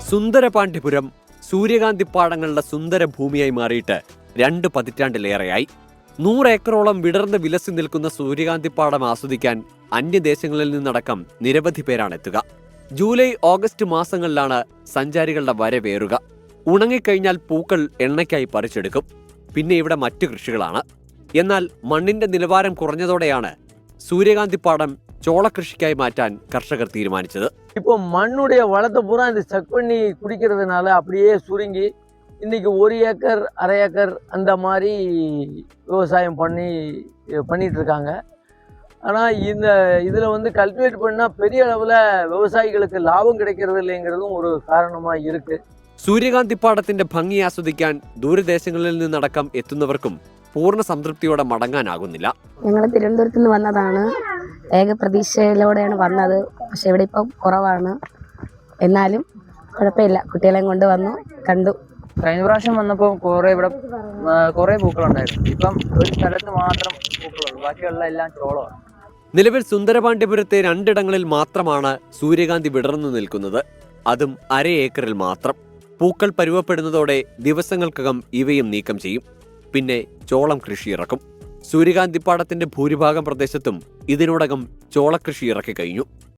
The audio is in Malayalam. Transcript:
സുന്ദരപാണ്ഡ്യപുരം സൂര്യകാന്തിപ്പാടങ്ങളുടെ സുന്ദര ഭൂമിയായി മാറിയിട്ട് 2 പതിറ്റാണ്ടിലേറെയായി. 100 ഏക്കറോളം വിടർന്ന് വിലസി നിൽക്കുന്ന സൂര്യകാന്തിപ്പാടം ആസ്വദിക്കാൻ അന്യദേശങ്ങളിൽ നിന്നടക്കം നിരവധി പേരാണെത്തുക. ജൂലൈ ഓഗസ്റ്റ് മാസങ്ങളിലാണ് സഞ്ചാരികളുടെ വരവേറുക. ഉണങ്ങിക്കഴിഞ്ഞാൽ പൂക്കൾ എണ്ണയ്ക്കായി പറിച്ചെടുക്കും. പിന്നെ ഇവിടെ മറ്റു കൃഷികളാണ്. എന്നാൽ മണ്ണിന്റെ നിലവാരം കുറഞ്ഞതോടെയാണ് സൂര്യകാന്തിപ്പാടം ചോളകൃഷിക്കായി മാറ്റാൻ கர்ஷகர் தீர்மானிச்சது. இப்போ மண்ணுடைய வளத்தை பூரா இந்த செக் பண்ணி குடிக்கிறதுனால அப்படியே சுருங்கி இன்னைக்கு 1 ஏக்கர் 1/2 ஏக்கர் அந்த மாதிரி விவசாயம் பண்ணிட்டு இருக்காங்க. ஆனால் இதில் வந்து கல்டிவேட் பண்ணால் பெரிய அளவில் விவசாயிகளுக்கு லாபம் கிடைக்கிறது இல்லைங்கிறதும் ஒரு காரணமாக இருக்குது. സൂര്യകാന്തിപ്പാടത്തിന്റെ ഭംഗി ആസ്വദിക്കാൻ ദൂരദേശങ്ങളിൽ നിന്നടക്കം എത്തുന്നവർക്കും പൂർണ്ണ സംതൃപ്തിയോടെ മടങ്ങാനാകുന്നില്ല. ഞങ്ങൾ തിരുവനന്തപുരത്ത് നിന്ന് വന്നതാണ്. ഏക പ്രതീക്ഷയിലൂടെയാണ് വന്നത്. പക്ഷെ ഇവിടെ ഇപ്പം കുറവാണ്. എന്നാലും കുഴപ്പമില്ല, കുട്ടികളെയും കൊണ്ട് വന്നു കണ്ടു. കഴിഞ്ഞ പ്രാവശ്യം വന്നപ്പോൾ കുറേ പൂക്കളുണ്ടായിരുന്നു. ഇപ്പം ഒരു സ്ഥലത്ത് മാത്രം പൂക്കളുള്ളൂ, ബാക്കിയുള്ള എല്ലാം ചോളമാണ്. നിലവിൽ സുന്ദരപാണ്ഡ്യപുരത്തെ 2 ഇടങ്ങളിൽ മാത്രമാണ് സൂര്യകാന്തി വിടർന്നു നിൽക്കുന്നത്. അതും 1/2 ഏക്കറിൽ മാത്രം. പൂക്കൾ പരുവപ്പെടുന്നതോടെ ദിവസങ്ങൾക്കകം ഇവയും നീക്കം ചെയ്യും. പിന്നെ ചോളം കൃഷി ഇറക്കും. സൂര്യകാന്തിപ്പാടത്തിന്റെ ഭൂരിഭാഗം പ്രദേശത്തും ഇതിനോടകം ചോളകൃഷി ഇറക്കി കഴിഞ്ഞു.